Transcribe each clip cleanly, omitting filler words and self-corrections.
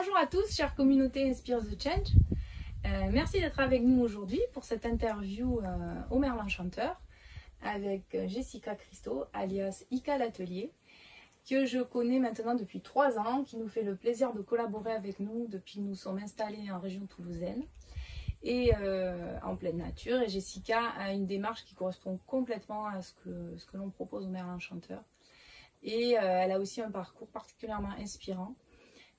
Bonjour à tous, chère communauté Inspire the Change. Merci d'être avec nous aujourd'hui pour cette interview au Merlin Chanteur avec Jessica Christo, alias Ika l'Atelier, que je connais maintenant depuis 3 ans, qui nous fait le plaisir de collaborer avec nous depuis que nous sommes installés en région toulousaine et en pleine nature. Et Jessica a une démarche qui correspond complètement à ce que l'on propose au Merlin Chanteur. Et elle a aussi un parcours particulièrement inspirant,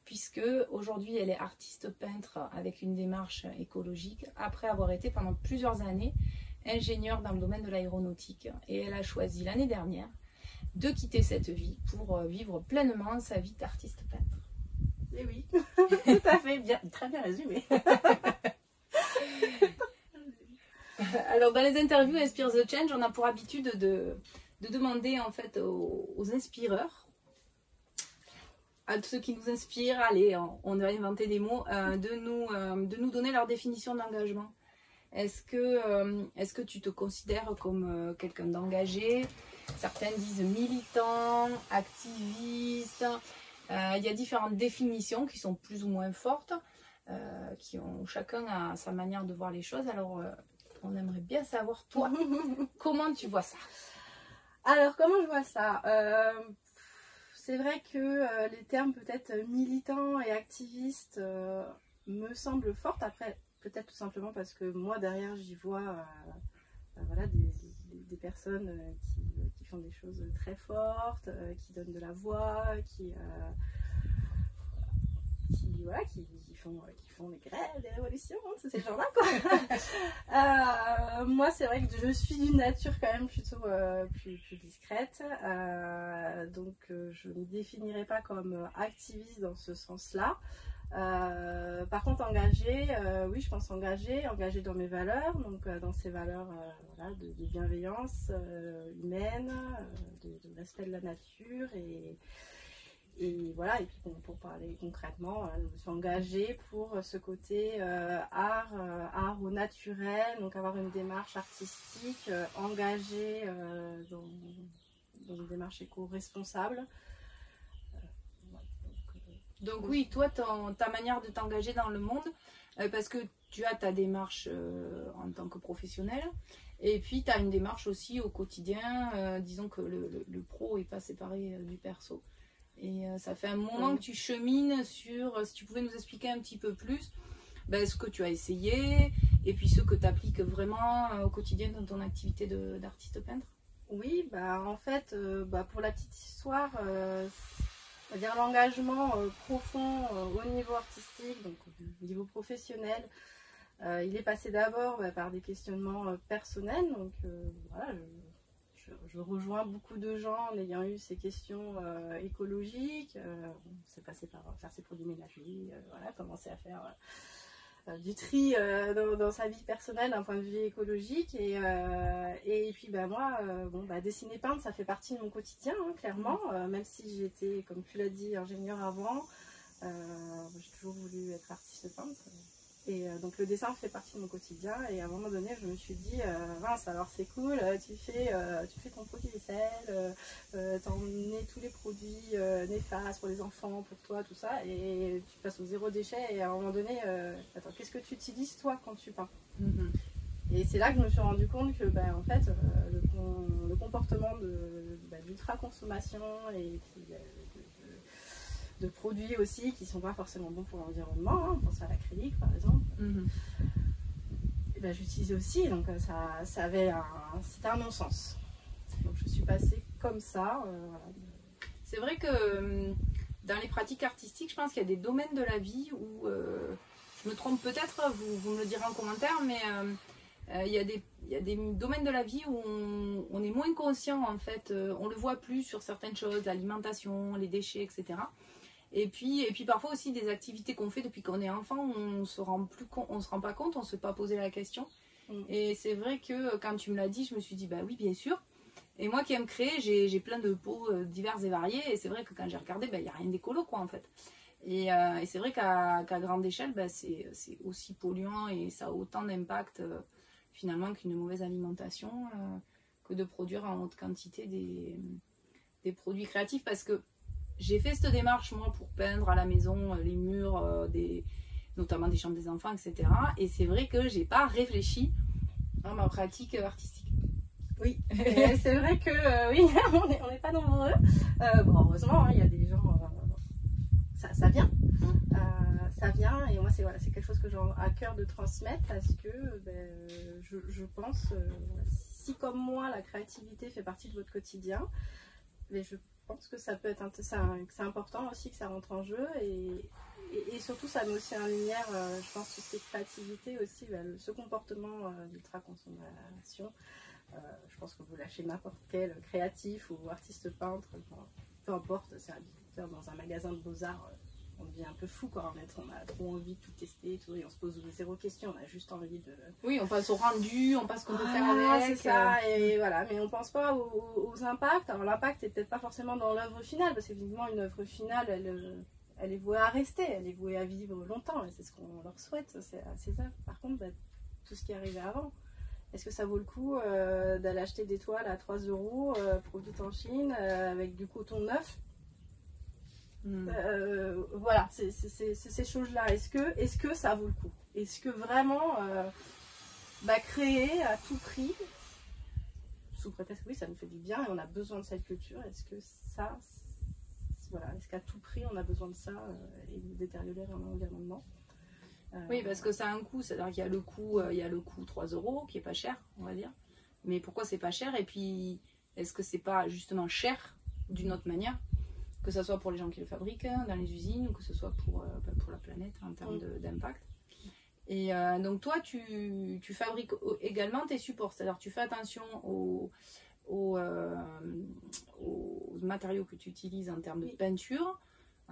puisque aujourd'hui elle est artiste peintre avec une démarche écologique, après avoir été pendant plusieurs années ingénieure dans le domaine de l'aéronautique. Et elle a choisi l'année dernière de quitter cette vie pour vivre pleinement sa vie d'artiste peintre. Et oui, tout à fait, bien, très bien résumé. Alors dans les interviews Inspire the Change, on a pour habitude de demander en fait aux inspireurs, à ceux qui nous inspirent, allez, on a inventé des mots, de nous donner leur définition d'engagement. Est-ce que tu te considères comme quelqu'un d'engagé? Certains disent militant, activiste. Il y a différentes définitions qui sont plus ou moins fortes, qui ont chacun a sa manière de voir les choses. Alors, on aimerait bien savoir, toi, comment tu vois ça? Alors, comment je vois ça? C'est vrai que les termes peut-être militant et activiste me semblent forts. Après, peut-être tout simplement parce que moi, derrière, j'y vois voilà, des personnes qui font des choses très fortes, qui donnent de la voix, qui font des grèves, des révolutions, hein, c'est ces gens-là, quoi. Moi, c'est vrai que je suis d'une nature quand même plutôt plus discrète, donc je ne me définirais pas comme activiste dans ce sens-là. Par contre, engagée, oui, je pense engagée dans mes valeurs, donc dans ces valeurs voilà, de bienveillance humaine, de respect de la nature et voilà, et puis bon, pour parler concrètement, je me suis engagée pour ce côté art au naturel, donc avoir une démarche artistique engagée dans une démarche éco-responsable. Donc oui, toi, ta manière de t'engager dans le monde, parce que tu as ta démarche en tant que professionnel, et puis tu as une démarche aussi au quotidien, disons que le pro n'est pas séparé du perso. Et ça fait un moment que tu chemines sur, si tu pouvais nous expliquer un petit peu plus ce que tu as essayé, et puis ce que tu appliques vraiment au quotidien dans ton activité d'artiste peintre. Oui, en fait, pour la petite histoire, c'est-à-dire l'engagement profond au niveau artistique, donc au niveau professionnel, il est passé d'abord par des questionnements personnels, donc voilà, je rejoins beaucoup de gens en ayant eu ces questions écologiques. C'est passé par faire ses produits ménagers, voilà, commencer à faire du tri dans sa vie personnelle d'un point de vue écologique. Et puis moi, dessiner, peindre, ça fait partie de mon quotidien, hein, clairement. Même si j'étais, comme tu l'as dit, ingénieure avant, j'ai toujours voulu être artiste peintre. Et donc le dessin fait partie de mon quotidien, et à un moment donné je me suis dit mince, alors c'est cool, tu fais ton pot de vaisselle, t'en mets tous les produits néfastes pour les enfants, pour toi, tout ça, et tu passes au zéro déchet, et à un moment donné attends, qu'est-ce que tu utilises toi quand tu peins? Et c'est là que je me suis rendu compte que en fait le comportement d'ultra-consommation et de produits aussi qui ne sont pas forcément bons pour l'environnement, hein, on pense à l'acrylique par exemple, et j'utilisais aussi, donc c'était un non-sens. Donc je suis passée comme ça. C'est vrai que dans les pratiques artistiques, je pense qu'il y a des domaines de la vie où, je me trompe peut-être, vous me le direz en commentaire, mais il y a des domaines de la vie où on est moins conscient en fait, on le voit plus sur certaines choses, l'alimentation, les déchets, etc. Et puis parfois aussi des activités qu'on fait depuis qu'on est enfant, on se rend pas compte, on ne se fait pas poser la question. Et c'est vrai que quand tu me l'as dit, je me suis dit oui, bien sûr. Et moi qui aime créer, j'ai plein de pots divers et variés, et c'est vrai que quand j'ai regardé, il n'y a rien d'écolo quoi en fait. Et c'est vrai qu'à grande échelle, c'est aussi polluant, et ça a autant d'impact finalement qu'une mauvaise alimentation, que de produire en haute quantité des produits créatifs, parce que j'ai fait cette démarche moi pour peindre à la maison les murs, notamment des chambres des enfants, etc. Et c'est vrai que j'ai pas réfléchi à ma pratique artistique. Oui, c'est vrai que oui, on n'est pas nombreux. Bon, heureusement, il y a des gens, ça vient. Ça vient, et moi c'est voilà, quelque chose que j'ai à cœur de transmettre parce que je pense, si comme moi la créativité fait partie de votre quotidien, mais je pense que ça peut être c'est important aussi que ça rentre en jeu et surtout ça met aussi en lumière, je pense, tout ce qui est créativité aussi, ce comportement d'ultra-consommation. Je pense que vous lâchez n'importe quel créatif ou artiste peintre, peu importe, c'est un visiteur dans un magasin de beaux-arts, on devient un peu fou quand on a trop envie de tout tester tout, et on se pose zéro question, on a juste envie de... Oui, on passe au rendu, on passe ce qu'on peut faire avec. C'est ça, et voilà, mais on pense pas aux impacts. Alors l'impact est peut-être pas forcément dans l'œuvre finale, parce qu'évidemment une œuvre finale, elle est vouée à rester, elle est vouée à vivre longtemps, et c'est ce qu'on leur souhaite à ces œuvres. Par contre, tout ce qui est arrivé avant, est-ce que ça vaut le coup d'aller acheter des toiles à 3 € produites en Chine avec du coton neuf? Voilà, c'est ces choses-là. Est-ce que ça vaut le coup? Est-ce que vraiment créer à tout prix, sous prétexte que oui, ça nous fait du bien et on a besoin de cette culture, est-ce que ça, voilà, est-ce qu'à tout prix on a besoin de ça et de détériorer vraiment l'environnement? Oui, parce que ça a un coût, c'est-à-dire qu'il y a le coût 3 € qui est pas cher, on va dire. Mais pourquoi c'est pas cher? Et puis, est-ce que c'est pas justement cher d'une autre manière? Que ce soit pour les gens qui le fabriquent dans les usines ou que ce soit pour la planète en termes d'impact. Et donc toi, tu fabriques également tes supports, c'est-à-dire tu fais attention aux matériaux que tu utilises en termes de peinture,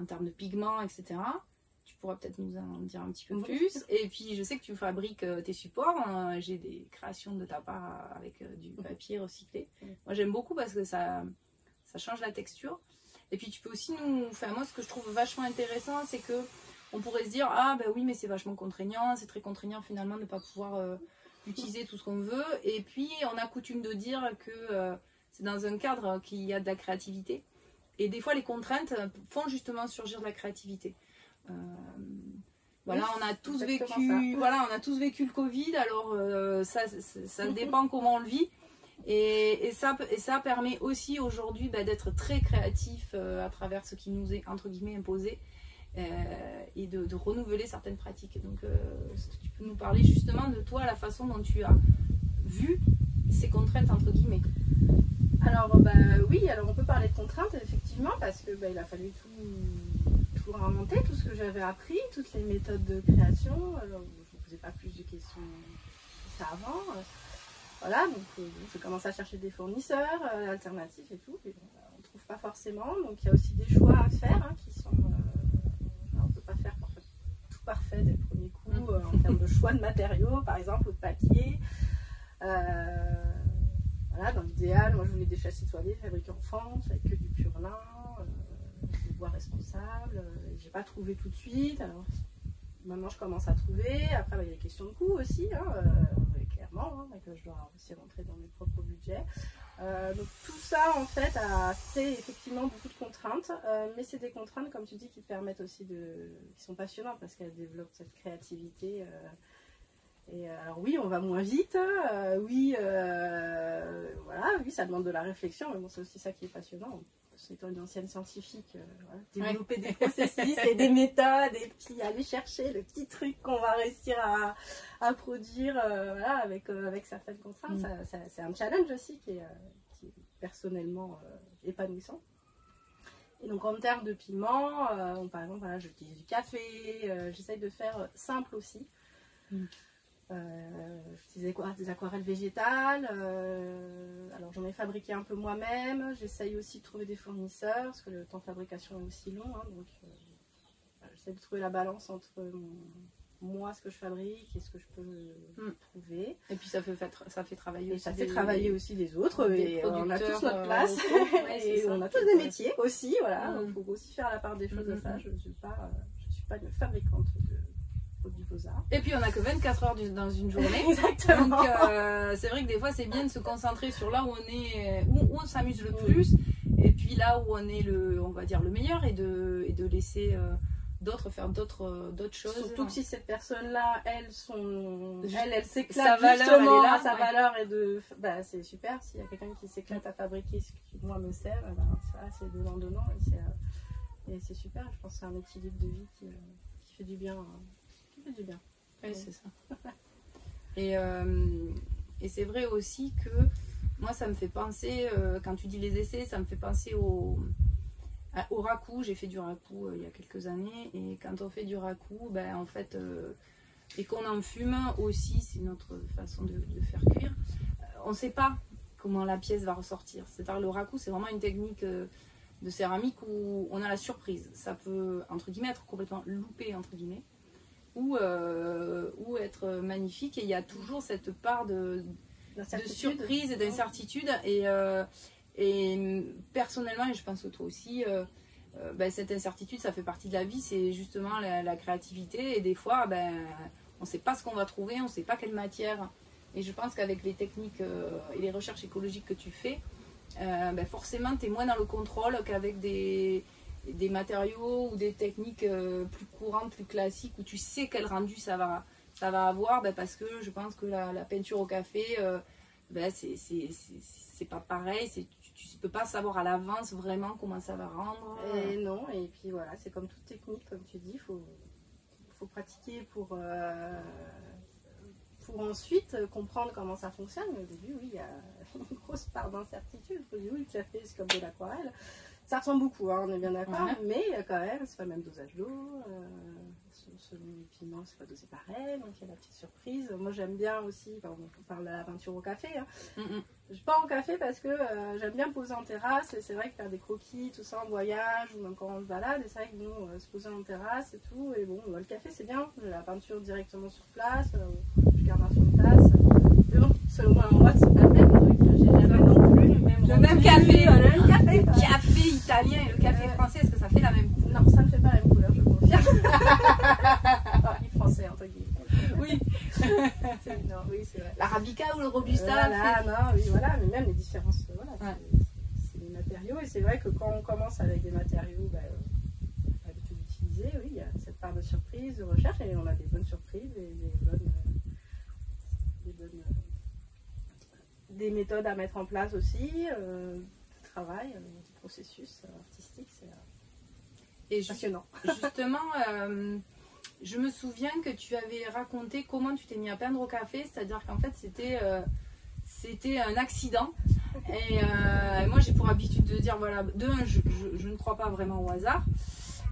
en termes de pigments, etc. Tu pourras peut-être nous en dire un petit peu plus. Et puis je sais que tu fabriques tes supports, j'ai des créations de ta part avec du papier recyclé. Moi j'aime beaucoup parce que ça change la texture. Et puis tu peux aussi moi ce que je trouve vachement intéressant, c'est que on pourrait se dire, ah ben oui mais c'est vachement contraignant, c'est très contraignant finalement de ne pas pouvoir utiliser tout ce qu'on veut. Et puis on a coutume de dire que c'est dans un cadre qu'il y a de la créativité. Et des fois les contraintes font justement surgir de la créativité. Voilà, on a tous vécu, voilà, on a tous vécu le Covid, alors ça dépend comment on le vit. Et ça permet aussi aujourd'hui d'être très créatif à travers ce qui nous est entre guillemets imposé et de renouveler certaines pratiques. Donc est-ce que tu peux nous parler justement de toi, la façon dont tu as vu ces contraintes entre guillemets? Alors oui, alors on peut parler de contraintes effectivement parce que il a fallu tout réinventer, tout ce que j'avais appris, toutes les méthodes de création. Alors, je ne posais pas plus de questions que ça avant. Voilà, donc je commence à chercher des fournisseurs alternatifs et tout, et on ne trouve pas forcément. Donc il y a aussi des choix à faire qui sont... on ne peut pas faire tout parfait dès le premier coup en termes de choix de matériaux, par exemple, ou de papier. Voilà, dans l'idéal, moi je voulais des châssis toilés fabriqués en France avec que du pur lin, des bois responsables. J'ai pas trouvé tout de suite, alors maintenant je commence à trouver. Après il y a des questions de coût aussi, clairement, que je dois aussi rentrer dans mes propres budgets. Donc tout ça en fait a fait effectivement beaucoup de contraintes, mais c'est des contraintes comme tu dis qui permettent aussi qui sont passionnantes parce qu'elles développent cette créativité. Et alors oui, on va moins vite, oui, ça demande de la réflexion, mais bon, c'est aussi ça qui est passionnant. C'est toi une ancienne scientifique, développer des processus et des méthodes, et puis aller chercher le petit truc qu'on va réussir à produire avec certaines contraintes. C'est un challenge aussi qui est personnellement épanouissant. Et donc en termes de pigments, par exemple, j'utilise du café, j'essaye de faire simple aussi. J'utilise des aquarelles végétales, alors j'en ai fabriqué un peu moi-même, j'essaye aussi de trouver des fournisseurs, parce que le temps de fabrication est aussi long, donc j'essaie de trouver la balance entre moi, ce que je fabrique et ce que je peux trouver. Et puis ça fait travailler aussi. Ça fait travailler aussi les autres, et on a tous notre place, et on a tous des métiers aussi, voilà, donc il faut aussi faire la part des choses de ça. Je ne suis pas une fabricante de produits Beaux-Arts. Et puis on n'a que 24 heures dans une journée. Exactement. Donc c'est vrai que des fois c'est bien de se concentrer sur là où on s'amuse le plus. Et puis appuie là où on est on va dire le meilleur et de laisser d'autres faire d'autres choses. Surtout que si cette personne-là, elle s'éclate sa valeur, justement elle est là, sa valeur et de... Bah, c'est super, s'il y a quelqu'un qui s'éclate à fabriquer ce qui, moi, me sert, ben, ça, c'est donnant-donnant et c'est super. Je pense que c'est un équilibre de vie qui fait du bien. Qui fait du bien. Oui, c'est ça. Et c'est vrai aussi que moi, ça me fait penser, quand tu dis les essais, ça me fait penser au raku. J'ai fait du raku il y a quelques années, et quand on fait du raku, ben, en fait, et qu'on en fume aussi, c'est notre façon de faire cuire, on ne sait pas comment la pièce va ressortir. C'est-à-dire le raku, c'est vraiment une technique de céramique où on a la surprise. Ça peut, entre guillemets, être complètement loupé, entre guillemets, ou être magnifique, et il y a toujours cette part de surprise et d'incertitude, et personnellement, et je pense que toi aussi, ben, cette incertitude, ça fait partie de la vie, c'est justement la créativité, et des fois, ben, on ne sait pas ce qu'on va trouver, on ne sait pas quelle matière, et je pense qu'avec les techniques et les recherches écologiques que tu fais, ben, forcément, tu es moins dans le contrôle qu'avec des matériaux ou des techniques plus courantes, plus classiques, où tu sais quel rendu ça va avoir, ben, parce que je pense que la peinture au café, ben, c'est pas pareil, tu ne peux pas savoir à l'avance vraiment comment ça va rendre. Et non, et puis voilà, c'est comme toute technique, comme tu dis, il faut pratiquer pour ensuite comprendre comment ça fonctionne. Mais au début, oui, il y a une grosse part d'incertitude. Il faut dire, oui, le café, c'est comme de l'aquarelle. Ça ressemble beaucoup, hein, on est bien d'accord, mais quand même, c'est pas le même dosage d'eau. Selon les piments, c'est pas dosé pareil, donc il y a la petite surprise. Moi, j'aime bien aussi, on parle de la peinture au café. Hein. Je pars au café parce que j'aime bien poser en terrasse, et c'est vrai que faire des croquis, tout ça en voyage, ou même quand on se balade, et c'est vrai que bon, se poser en terrasse et tout, et bon, le café c'est bien, j'ai la peinture directement sur place, je garde un fond de tasse. Mais bon, selon moi, c'est pas le même truc, j'ai jamais non plus le même café. Le café. Le café italien et le café français, est-ce que ça fait la même couleur? Non, ça ne fait pas la même couleur, je confirme. Les français, entre guillemets. Oui. Non, oui, c'est vrai. L'arabica ou le robusta. Voilà, non, oui, voilà, mais même les différences, voilà, c'est les matériaux, et c'est vrai que quand on commence avec des matériaux qu'on a l'habitude d'utiliser, oui, il y a cette part de surprise, de recherche, et on a des bonnes surprises et des méthodes à mettre en place aussi, du travail, du processus artistique, c'est passionnant. Justement, je me souviens que tu avais raconté comment tu t'es mis à peindre au café, c'est-à-dire qu'en fait c'était un accident. Et moi j'ai pour habitude de dire, voilà, je ne crois pas vraiment au hasard.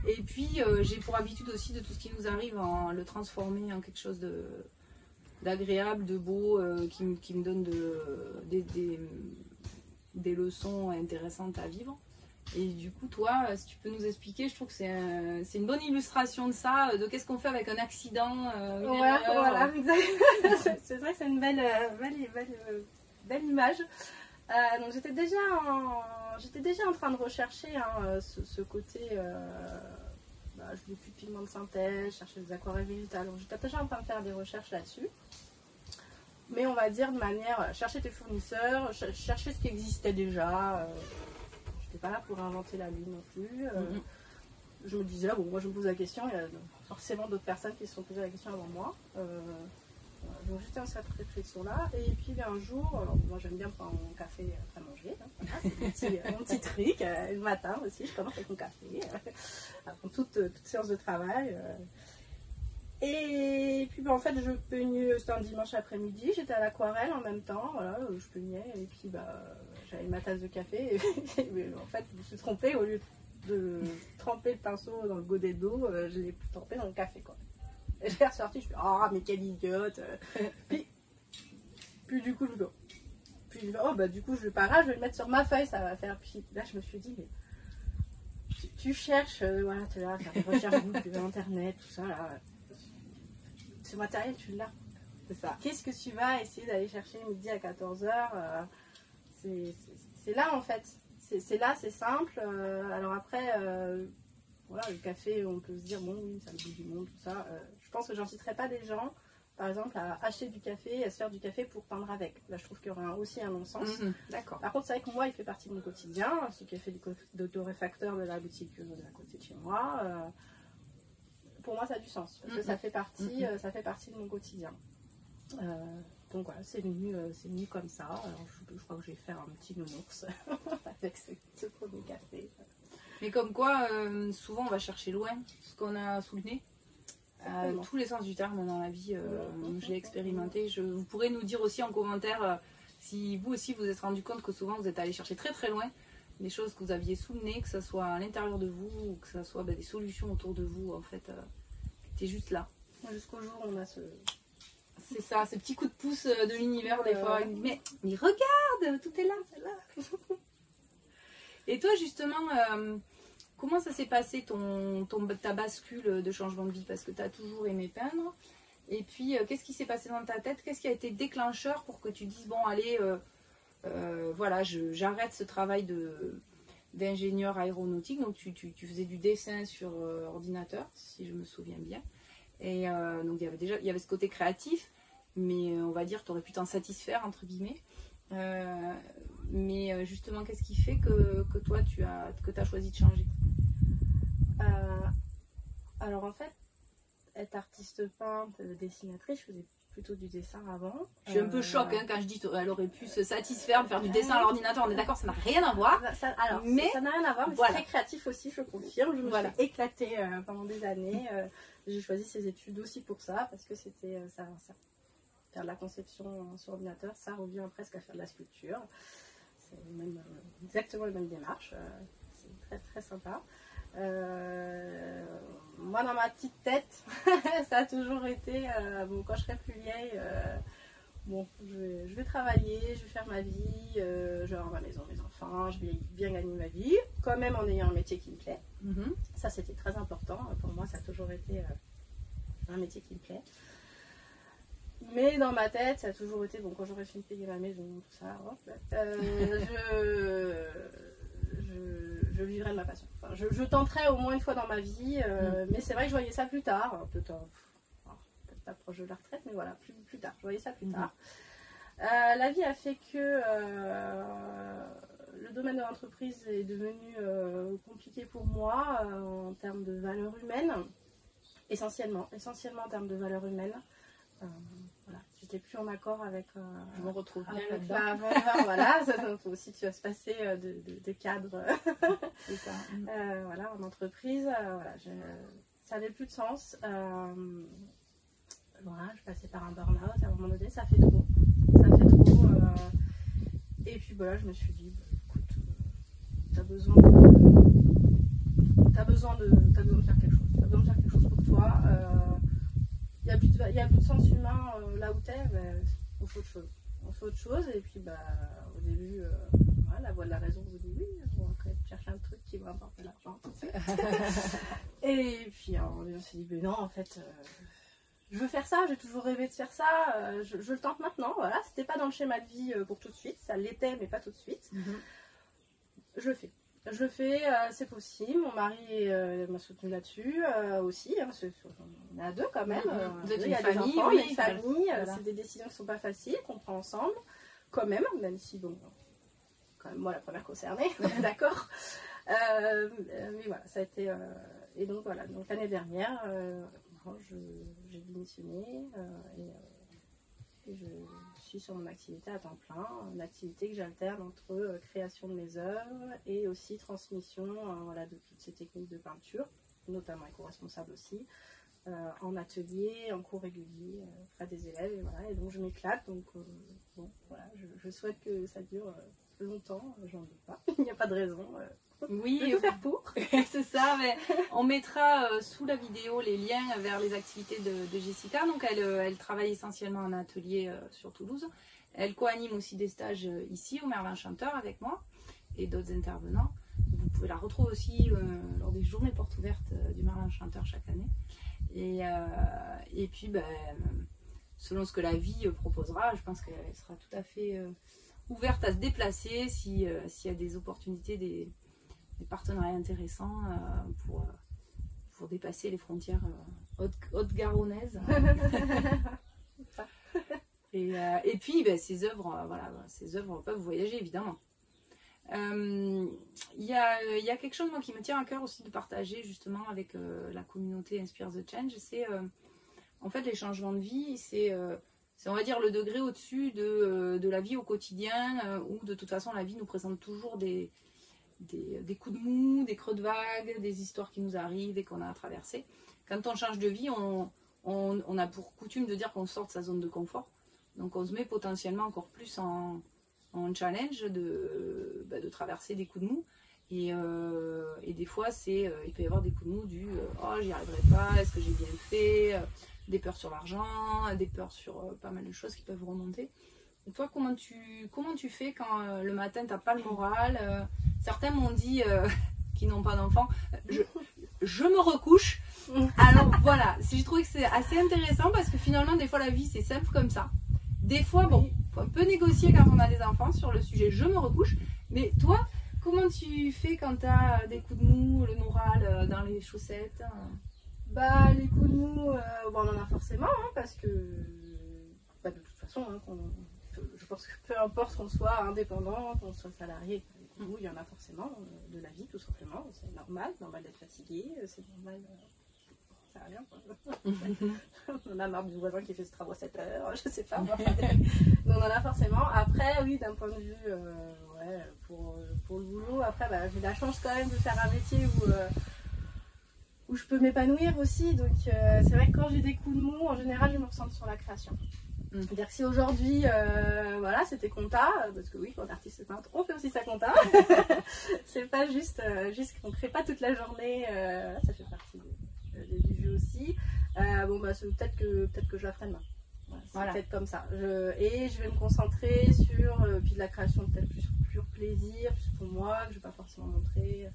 Et puis j'ai pour habitude aussi de tout ce qui nous arrive le transformer en quelque chose d'agréable, de beau, qui me donne des leçons intéressantes à vivre. Et du coup, toi, si tu peux nous expliquer, je trouve que c'est une bonne illustration de ça, de qu'est-ce qu'on fait avec un accident. Voilà, c'est vrai que c'est une belle image. Donc j'étais déjà en train de rechercher ce côté. Je voulais plus de pigments de synthèse, chercher des aquarelles végétales. Donc j'étais déjà en train de faire des recherches là-dessus. Mais on va dire de manière, chercher tes fournisseurs, chercher ce qui existait déjà. Je n'étais pas là pour inventer la lune non plus. Je me disais, bon, moi je me pose la question, il y a forcément d'autres personnes qui se sont posées la question avant moi. Donc j'étais dans cette réflexion-là. Et puis un jour, alors, moi j'aime bien prendre mon café après manger. Hein, voilà, c'est mon petit truc. Le matin aussi, je commence avec mon café. Après toute séance de travail. Et puis en fait, je peignais, c'était un dimanche après-midi, j'étais à l'aquarelle en même temps, voilà, je peignais, et puis j'avais ma tasse de café, et en fait, je me suis trompée, au lieu de tremper le pinceau dans le godet d'eau, je l'ai trempé dans le café, quoi. Et je l'ai ressorti, je me suis dit, oh, mais quelle idiote. Puis du coup, du coup, je vais je vais le mettre sur ma feuille, ça va faire. Puis là, je me suis dit, mais tu cherches, voilà, tu vas faire des recherches sur Internet, tout ça, là. Ce matériel, tu l'as. C'est ça. Qu'est-ce que tu vas essayer d'aller chercher midi à 14h c'est là, en fait. C'est là, c'est simple. Alors après, voilà, le café, on peut se dire, bon, oui, ça a le goût du monde, tout ça. Je pense que j'inciterai pas des gens par exemple, à acheter du café et à se faire du café pour peindre avec. Là, je trouve qu'il y aura aussi un non-sens. D'accord. Par contre, c'est vrai que moi, il fait partie de mon quotidien. Ce café de torréfacteur de la boutique à côté de chez moi, pour moi, ça a du sens. Parce que ça fait partie de mon quotidien. Donc voilà, c'est venu comme ça. Alors, je crois que je vais faire un petit nounours avec ce premier café. Mais comme quoi, souvent on va chercher loin ce qu'on a sous le nez. Tous les sens du terme dans la vie, je l'ai expérimenté. Vous pourrez nous dire aussi en commentaire si vous aussi vous êtes rendu compte que souvent vous êtes allé chercher très très loin des choses que vous aviez sous le nez, que ce soit à l'intérieur de vous ou que ce soit des solutions autour de vous en fait, qui étaient juste là. Jusqu'au jour où on a ce... C'est ça, ce petit coup de pouce de l'univers des fois. Mais regarde, tout est là, c'est là. Et toi justement, comment ça s'est passé ta bascule de changement de vie? Parce que tu as toujours aimé peindre. Et puis, qu'est-ce qui s'est passé dans ta tête? Qu'est-ce qui a été déclencheur pour que tu dises, bon allez, voilà, j'arrête ce travail d'ingénieur aéronautique. Donc tu faisais du dessin sur ordinateur, si je me souviens bien. Et donc il y avait ce côté créatif, mais on va dire que tu aurais pu t'en satisfaire, entre guillemets. Mais justement, qu'est-ce qui fait que toi, tu as choisi de changer? Alors en fait, être artiste peintre, dessinatrice, je faisais plutôt du dessin avant. Je suis un peu choquée quand je dis qu'elle aurait pu se satisfaire de faire du dessin à l'ordinateur. On est d'accord, ça n'a rien à voir. Ça n'a rien à voir, mais voilà. C'est très créatif aussi, je confirme. Je me suis éclatée pendant des années. J'ai choisi ces études aussi pour ça, parce que c'était ça. Faire de la conception sur ordinateur, ça revient presque à faire de la sculpture. C'est exactement la même démarche. C'est très très sympa. Moi, dans ma petite tête, ça a toujours été, bon, quand je serai plus vieille, bon, je vais travailler, je vais faire ma vie, je vais avoir ma maison, mes enfants, je vais bien gagner ma vie, quand même en ayant un métier qui me plaît. Ça, c'était très important. Pour moi, ça a toujours été un métier qui me plaît. Mais dans ma tête, ça a toujours été, bon, quand j'aurai fini de payer ma maison, tout ça, hop, je vivrai de ma passion. Enfin, je tenterai au moins une fois dans ma vie, mais c'est vrai que je voyais ça plus tard, peut-être pas proche de la retraite, mais voilà, plus tard, je voyais ça plus tard. La vie a fait que le domaine de l'entreprise est devenu compliqué pour moi en termes de valeurs humaines, essentiellement en termes de valeurs humaines. Voilà, j'étais plus en accord avec je me retrouve bien là-dedans. Voilà, aussi tu vas se passer de cadre c'est ça. voilà, en entreprise, voilà, ça n'avait plus de sens. Voilà, je passais par un burn-out à un moment donné, ça fait trop. Et puis voilà, je me suis dit, écoute, t'as besoin de faire quelque chose. T'as besoin de faire quelque chose pour toi. Il y a plus de sens humain là où t'es, on fait autre chose. On fait autre chose, et puis au début, voilà, la voix de la raison vous dit oui, on va chercher un truc qui va apporter l'argent. Et puis on s'est dit, mais non, en fait, je veux faire ça, j'ai toujours rêvé de faire ça, je le tente maintenant. Voilà, c'était pas dans le schéma de vie pour tout de suite, ça l'était, mais pas tout de suite. Je le fais. Je le fais, c'est possible. Mon mari m'a soutenu là-dessus aussi. Hein, on est à deux quand même. Vous êtes il y a famille, des enfants, oui, une famille. voilà. C'est des décisions qui ne sont pas faciles, qu'on prend ensemble, quand même si, bon, quand même moi la première concernée, d'accord. Mais voilà, ça a été. Et donc voilà, donc l'année dernière, j'ai démissionné et je suis sur mon activité à temps plein, une activité que j'alterne entre création de mes œuvres et aussi transmission voilà, de toutes ces techniques de peinture, notamment éco-responsable aussi, en atelier, en cours régulier auprès des élèves, et voilà, et donc je m'éclate, donc bon, voilà, je souhaite que ça dure longtemps, j'en doute pas, il n'y a pas de raison. Oui, de tout faire pour. C'est ça, mais on mettra sous la vidéo les liens vers les activités de Jessica. Donc elle travaille essentiellement en atelier sur Toulouse. Elle co-anime aussi des stages ici au Merlin Chanteur avec moi et d'autres intervenants. Vous pouvez la retrouver aussi lors des journées portes ouvertes du Merlin Chanteur chaque année. Et puis selon ce que la vie proposera, je pense qu'elle sera tout à fait ouverte à se déplacer s'il y a des opportunités, des partenariats intéressants pour dépasser les frontières haute-garonnaises. Et puis, ben, ces œuvres, voilà, ces œuvres peuvent voyager, évidemment. Il y a quelque chose, moi, qui me tient à cœur aussi de partager, justement, avec la communauté Inspire the Change. C'est, en fait, les changements de vie, c'est, on va dire, le degré au-dessus de la vie au quotidien, où, de toute façon, la vie nous présente toujours des coups de mou, des creux de vague, des histoires qui nous arrivent et qu'on a à traverser. Quand on change de vie, on a pour coutume de dire qu'on sort de sa zone de confort. Donc on se met potentiellement encore plus en challenge de traverser des coups de mou. Et des fois, il peut y avoir des coups de mou du « oh, j'y arriverai pas, est-ce que j'ai bien fait ?» Des peurs sur l'argent, des peurs sur pas mal de choses qui peuvent remonter. Et toi, comment tu fais quand le matin, tu n'as pas le moral certains m'ont dit, qui n'ont pas d'enfants, je me recouche. Alors voilà, j'ai trouvé que c'est assez intéressant parce que finalement, des fois, la vie, c'est simple comme ça. Des fois, bon, faut un peu négocier quand on a des enfants sur le sujet je me recouche. Mais toi, comment tu fais quand tu as des coups de mou, le moral dans les chaussettes? Bah, les coups de mou, bon, on en a forcément, hein, parce que bah, de toute façon, hein, je pense que peu importe qu'on soit indépendant, qu'on soit salarié, il y en a forcément de la vie, tout simplement. C'est normal d'être fatigué, c'est normal. Ça rien, quoi. On a marre du voisin qui fait ce travail à 7 heures, je sais pas. Donc on en a forcément. Après, oui, d'un point de vue, ouais, pour le boulot, après, bah, j'ai la chance quand même de faire un métier où je peux m'épanouir aussi. Donc c'est vrai que quand j'ai des coups de mou, en général, je me ressens sur la création. C'est-à-dire que si aujourd'hui, voilà, c'était compta, parce que oui, quand artiste peintre, on fait aussi sa compta. C'est pas juste qu'on ne crée pas toute la journée, ça fait partie du jeu aussi. Bon, bah, peut-être que je la ferai demain. Voilà. Peut-être comme ça. Et je vais me concentrer sur puis de la création peut-être plus pur plaisir, plus pour moi, que je ne vais pas forcément montrer.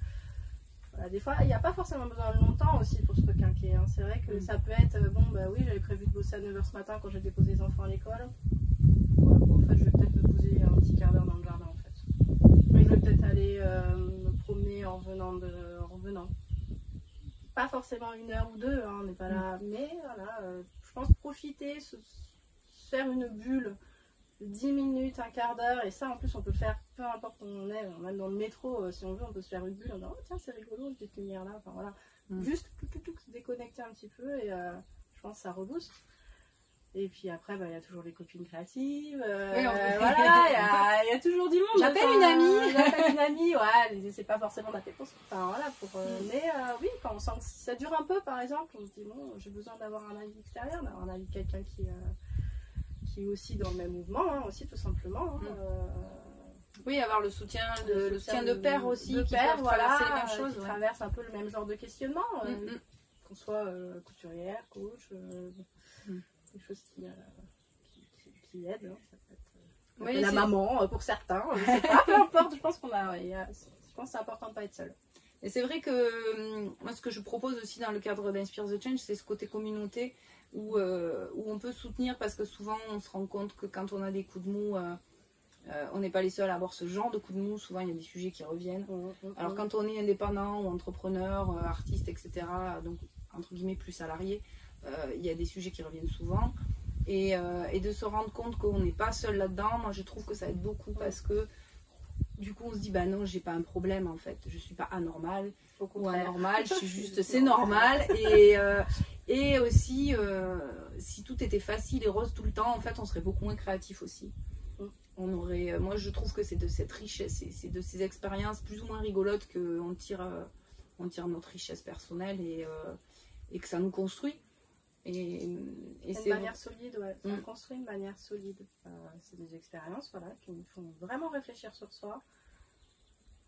Voilà, des fois, il n'y a pas forcément besoin de longtemps aussi pour se requinquer. Hein. C'est vrai que ça peut être, bon, bah oui, j'avais prévu de bosser à 9 h ce matin quand j'ai déposé les enfants à l'école. Voilà, bon, en fait, je vais peut-être me poser un petit quart d'heure dans le jardin, en fait. Oui, je vais peut-être aller me promener en revenant. Pas forcément 1 heure ou 2, hein, on n'est pas là. Mais voilà, je pense profiter, se faire une bulle. 10 minutes, un quart d'heure, et ça en plus on peut le faire peu importe où on est, même dans le métro, si on veut, on peut se faire une bulle en disant oh tiens c'est rigolo, une petite lumière là, enfin voilà, juste tout se déconnecter un petit peu et je pense que ça rebooste. Et puis après, bah, y a toujours les copines créatives, oui, voilà, il y a toujours du monde. J'appelle une amie. J'appelle une amie, ouais, c'est pas forcément d'appeler pour voilà, mais oui, quand on sent que ça dure un peu par exemple, on se dit bon, j'ai besoin d'avoir un avis extérieur, d'avoir un avis de quelqu'un qui est aussi dans le même mouvement, hein, aussi tout simplement. Hein, oui, avoir le soutien de père aussi, qui père, voilà, traverser les mêmes choses, qui traverse un peu le même genre de questionnement, qu'on soit couturière, coach, des choses qui aident. Hein, ça peut être, la maman pour certains, je sais pas, peu importe, je pense que c'est important de ne pas être seul. Et c'est vrai que moi ce que je propose aussi dans le cadre d'Inspire the Change, c'est ce côté communauté où on peut soutenir, parce que souvent on se rend compte que quand on a des coups de mou, on n'est pas les seuls à avoir ce genre de coups de mou, souvent il y a des sujets qui reviennent. Alors quand on est indépendant ou entrepreneur, artiste, etc., donc entre guillemets plus salarié, il y a des sujets qui reviennent souvent. Et de se rendre compte qu'on n'est pas seul là-dedans, moi je trouve que ça aide beaucoup, parce que du coup on se dit bah non, j'ai pas un problème en fait, je suis pas anormale ou anormale, je suis juste, c'est normal. Et aussi si tout était facile et rose tout le temps, en fait on serait beaucoup moins créatif aussi. On aurait, moi je trouve que c'est de cette richesse, c'est de ces expériences plus ou moins rigolotes qu'on tire notre richesse personnelle et que ça nous construit. Et c'est une manière solide, ouais. Ça construit une manière solide. C'est des expériences, voilà, qui nous font vraiment réfléchir sur soi.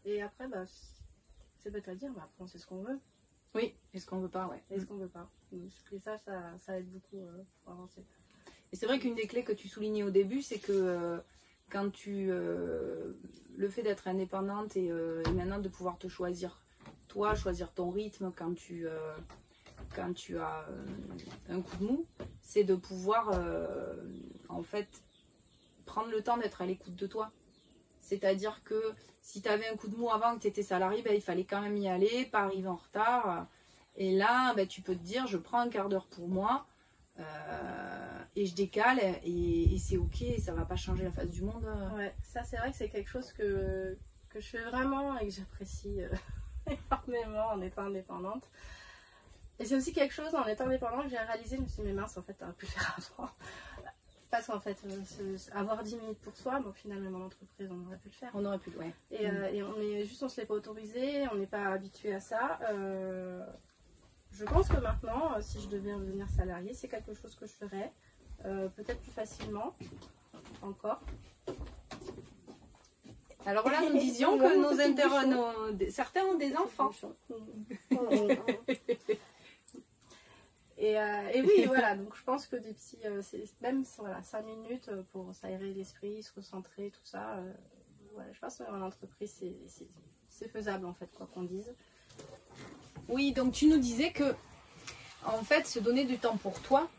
Et après, bah, c'est bête à dire, mais après on sait ce qu'on veut. Oui, et ce qu'on veut pas, ouais. Et ce qu'on veut pas. Et ça aide beaucoup pour avancer. Et c'est vrai qu'une des clés que tu soulignais au début, c'est que quand le fait d'être indépendante et maintenant de pouvoir te choisir, toi, choisir ton rythme quand tu as un coup de mou, c'est de pouvoir en fait prendre le temps d'être à l'écoute de toi. C'est-à-dire que si tu avais un coup de mou avant, que tu étais salarié, ben, il fallait quand même y aller, pas arriver en retard. Et là, ben, tu peux te dire, je prends un quart d'heure pour moi. et je décale et c'est ok, ça va pas changer la face du monde. Ouais, ça c'est vrai que c'est quelque chose que je fais vraiment et que j'apprécie énormément en étant indépendante. Et c'est aussi quelque chose en étant indépendante que j'ai réalisé, je me suis dit mais mince en fait t'aurais pu le faire avant. Parce qu'en fait, avoir 10 minutes pour soi, bon, finalement, dans l'entreprise, on aurait pu le faire. On aurait pu, ouais. Et on se l'est pas autorisé, on n'est pas habitué à ça. Je pense que maintenant, si je devais devenir salariée, c'est quelque chose que je ferais. Peut-être plus facilement, encore. Alors voilà, nous disions que certains ont des enfants. Et oui, voilà, donc je pense que des petits, même voilà, 5 minutes pour s'aérer l'esprit, se recentrer, tout ça, voilà, je pense que dans l'entreprise, c'est faisable en fait, quoi qu'on dise. Oui, donc tu nous disais que, en fait, se donner du temps pour toi,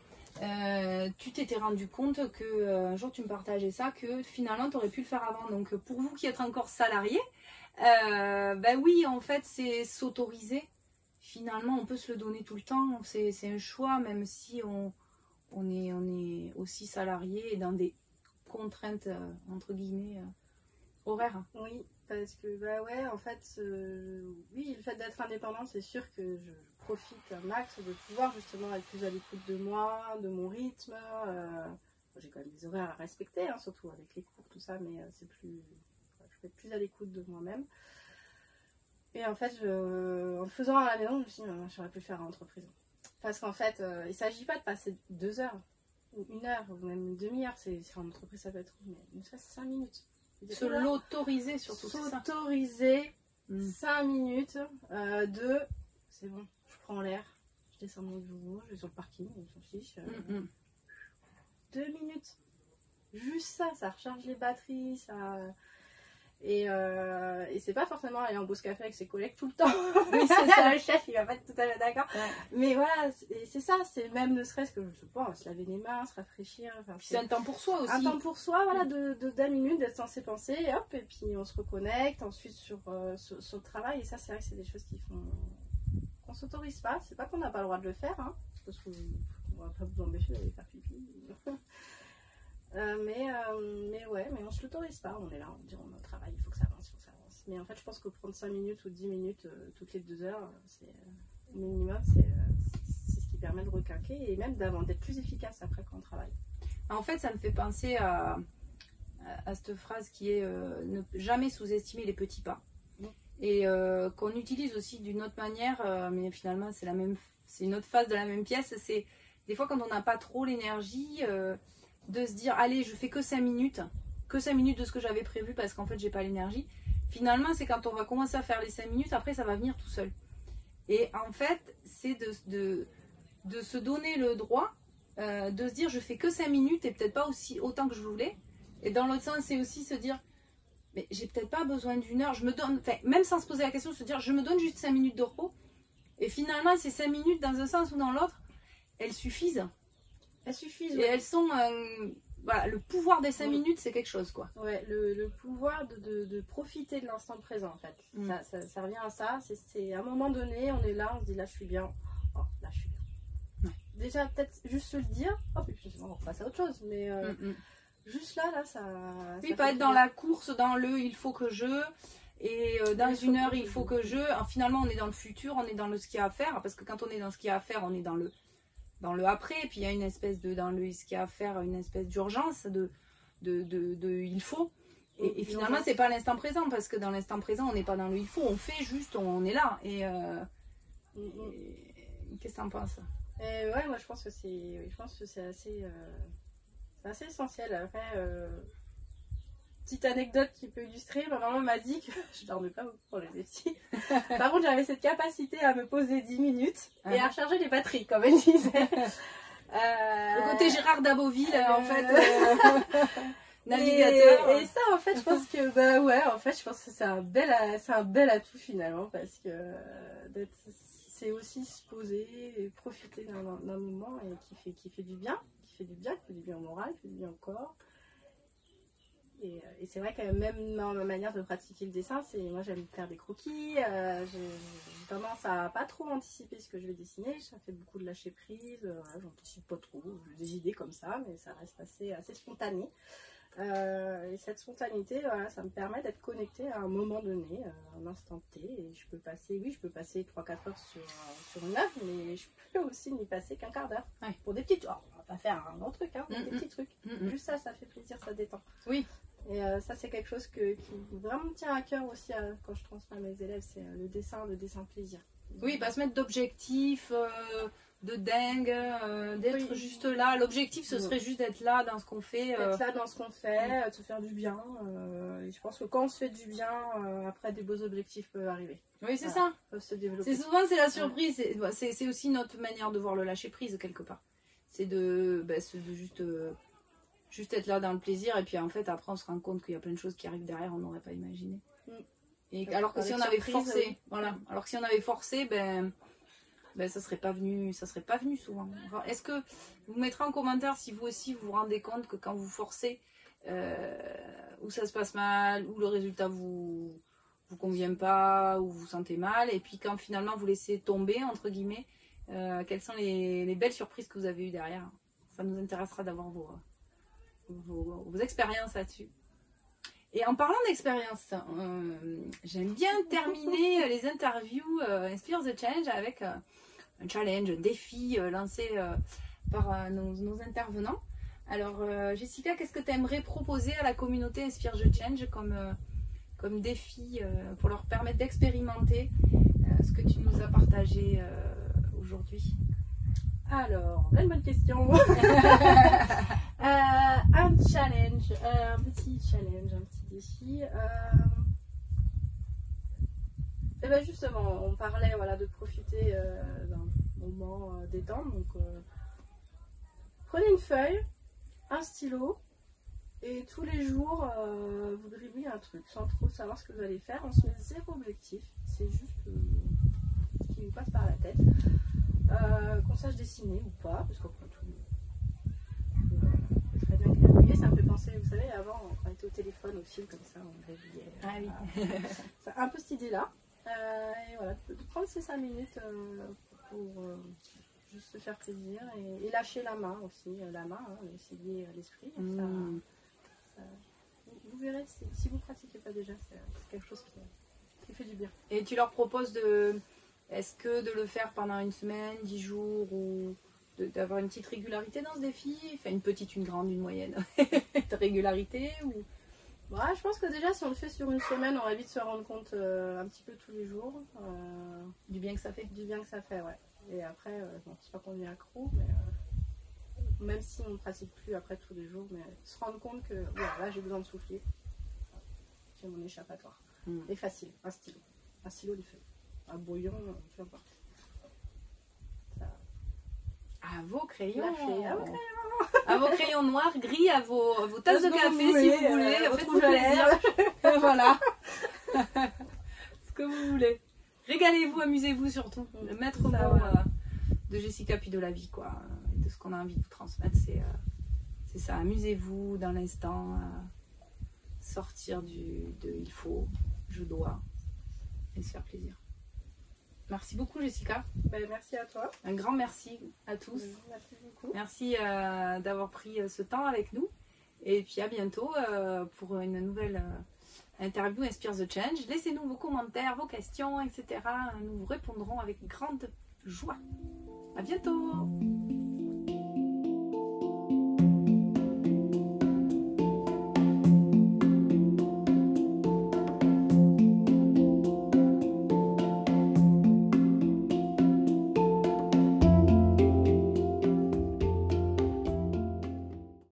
tu t'étais rendu compte que, un jour tu me partageais ça, que finalement tu aurais pu le faire avant. Donc pour vous qui êtes encore salariés, ben oui, en fait, c'est s'autoriser. Finalement, on peut se le donner tout le temps, c'est un choix, même si on est aussi salarié et dans des contraintes, entre guillemets, horaires. Oui, parce que, bah ouais, en fait, oui, le fait d'être indépendant, c'est sûr que je profite un max de pouvoir justement être plus à l'écoute de moi, de mon rythme. J'ai quand même des horaires à respecter, hein, surtout avec les cours, tout ça, mais c'est plus, je peux être plus à l'écoute de moi-même. Et en fait, en le faisant à la maison, je me suis dit, j'aurais pu le faire en entreprise. Parce qu'en fait, il ne s'agit pas de passer 2 heures, ou 1 heure, ou même une demi-heure. En entreprise, ça peut être une 5 minutes. Se l'autoriser surtout. S'autoriser 5 minutes c'est bon, je prends l'air, je descends mon bureau, je vais sur le parking, on s'en fiche. 2 minutes. Juste ça recharge les batteries, ça. Et c'est pas forcément aller en pause café avec ses collègues tout le temps. Oui, c'est ça, le chef, il va pas être tout à fait d'accord. Ouais. Mais voilà, c'est ça, c'est même ne serait-ce que, je sais pas, se laver les mains, se rafraîchir. Enfin, c'est un temps pour soi aussi. Un temps pour soi, voilà, de 20 minutes, d'être sans ses pensées, et hop, et puis on se reconnecte ensuite sur le travail. Et ça, c'est vrai que c'est des choses qui font qu'on s'autorise pas. C'est pas qu'on n'a pas le droit de le faire, hein, parce qu'on va pas vous empêcher d'aller faire pipi. Mais on se l'autorise pas, on est là, on dit on travaille, il faut que ça avance, Mais en fait, je pense que prendre 5 minutes ou 10 minutes toutes les 2 heures, c'est minimum, c'est ce qui permet de requinquer et même d'être plus efficace après quand on travaille. En fait, ça me fait penser à cette phrase qui est ne jamais sous-estimer les petits pas. Et qu'on utilise aussi d'une autre manière, mais finalement c'est une autre face de la même pièce. C'est des fois quand on n'a pas trop l'énergie de se dire allez, je fais que 5 minutes de ce que j'avais prévu parce qu'en fait j'ai pas l'énergie. Finalement, c'est quand on va commencer à faire les 5 minutes, après ça va venir tout seul. Et en fait, c'est de se donner le droit de se dire je fais que 5 minutes et peut-être pas autant que je voulais. Et dans l'autre sens, c'est aussi se dire mais j'ai peut-être pas besoin d'une heure, je me donne, même sans se poser la question, se dire je me donne juste 5 minutes de repos. Et finalement, ces 5 minutes, dans un sens ou dans l'autre, elles suffisent. Elles suffisent. Et elles sont, voilà, le pouvoir des 5 minutes, c'est quelque chose, quoi. Ouais, le pouvoir de profiter de l'instant présent, en fait. Ça revient à ça. C'est à un moment donné, on est là, on se dit là, je suis bien. Oh, là, je suis bien. Ouais. Déjà, peut-être juste se le dire. Oh, puis on repasse à autre chose. Mais juste là, ça. Oui, pas être dans la course, dans le il faut que je. Et dans une heure, il faut que je. Finalement, on est dans le futur, on est dans le ce qu'il y a à faire. Parce que quand on est dans ce qu'il y a à faire, on est dans le après. Et puis il y a une espèce de. Dans le ce qu'il y a à faire, une espèce d'urgence, de il faut. Et finalement, c'est pas l'instant présent. Parce que dans l'instant présent, on n'est pas dans le il faut. On fait juste, on est là. Et qu'est-ce que t'en penses? Ouais, moi je pense que c'est assez essentiel. Après, petite anecdote qui peut illustrer, ma maman m'a dit que je dormais pas beaucoup quand j'étais petite. Par contre, j'avais cette capacité à me poser 10 minutes et à recharger les batteries, comme elle disait. Le côté Gérard Daboville, en fait, navigateur. Et ça, en fait, je pense que, bah ouais, en fait, je pense que c'est un bel atout finalement, parce que c'est aussi se poser et profiter d'un moment et qui fait du bien, qui fait du bien au moral, qui fait du bien au corps. Et c'est vrai que même dans ma manière de pratiquer le dessin, moi j'aime faire des croquis, j'ai tendance à pas trop anticiper ce que je vais dessiner, ça fait beaucoup de lâcher prise, j'anticipe pas trop, j'ai des idées comme ça, mais ça reste assez spontané. Et cette spontanéité, voilà, ça me permet d'être connectée à un moment donné, un instant T, et je peux passer 3-4 heures sur une œuvre, mais je peux aussi n'y passer qu'un quart d'heure. Ouais. Pour des petites, on va pas faire un grand truc, hein, des petits trucs. Juste ça fait plaisir, ça détend. Oui. Et ça c'est quelque chose qui vraiment me tient à cœur aussi quand je transmets à mes élèves, c'est le dessin plaisir. Oui, pas se mettre d'objectifs de dingue, d'être juste là. L'objectif ce serait juste d'être là dans ce qu'on fait. Être là dans ce qu'on fait, de se faire du bien. Et je pense que quand on se fait du bien, après des beaux objectifs peuvent arriver. Oui, c'est ça. Peuvent se développer. C'est la surprise. C'est aussi notre manière de voir le lâcher prise quelque part. C'est de juste être là dans le plaisir, et puis en fait après on se rend compte qu'il y a plein de choses qui arrivent derrière, on n'aurait pas imaginé. Et alors que si on avait forcé, oui. Voilà, alors que si on avait forcé, ben ça serait pas venu souvent. Enfin, est-ce que vous mettrez en commentaire si vous aussi vous vous rendez compte que quand vous forcez, où ça se passe mal, où le résultat vous convient pas, où vous vous sentez mal, et puis quand finalement vous laissez tomber entre guillemets, quelles sont les belles surprises que vous avez eues derrière. Ça nous intéressera d'avoir vos expériences là-dessus. Et en parlant d'expérience, j'aime bien terminer les interviews Inspire the Change avec un challenge, un défi lancé par nos intervenants. Alors Jessica, qu'est-ce que tu aimerais proposer à la communauté Inspire the Change comme défi pour leur permettre d'expérimenter ce que tu nous as partagé aujourd'hui? Alors, bonne question. Un challenge, un petit défi. Et ben justement, on parlait de profiter d'un moment détente. Donc, prenez une feuille, un stylo, et tous les jours, vous dribblez un truc sans trop savoir ce que vous allez faire. On se met zéro objectif, c'est juste ce qui nous passe par la tête. Qu'on sache dessiner ou pas, parce qu'après tout, très bien gribouiller. Ça me fait penser, vous savez, avant, quand on était au téléphone, au fil, comme ça, on gribouillait. Ah oui. C'est un peu cette idée-là. Et voilà, de prendre ces 5 minutes pour juste se faire plaisir et lâcher la main aussi. La main, essayer l'esprit. Vous verrez, si vous ne pratiquez pas déjà, c'est quelque chose qui fait du bien. Et tu leur proposes est-ce que de le faire pendant une semaine, 10 jours, ou d'avoir une petite régularité dans ce défi? Enfin, une petite, une grande, une moyenne de régularité ou... Ouais, je pense que déjà, si on le fait sur une semaine, on va vite se rendre compte un petit peu tous les jours. Du bien que ça fait. Du bien que ça fait, ouais. Et après, bon, c'est pas qu'on est accro, mais même si on ne pratique plus après tous les jours, mais se rendre compte que là, j'ai besoin de souffler. C'est mon échappatoire. Et facile, un stylo. Un stylo, des feuilles. Un brouillon, peu importe. À vos crayons. À vos crayons noirs, gris, à vos tasses de café si vous voulez. Faites-vous plaisir. Voilà. Ce que vous voulez. Régalez-vous, amusez-vous surtout. Le maître mot de Jessica puis de la vie, quoi. De ce qu'on a envie de vous transmettre, c'est ça. Amusez-vous dans l'instant. Sortir de il faut, je dois. Et se faire plaisir. Merci beaucoup Jessica. Merci à toi. Un grand merci à tous. Merci beaucoup. Merci d'avoir pris ce temps avec nous. Et puis à bientôt pour une nouvelle interview Inspire the Change. Laissez-nous vos commentaires, vos questions, etc. Nous vous répondrons avec grande joie. À bientôt.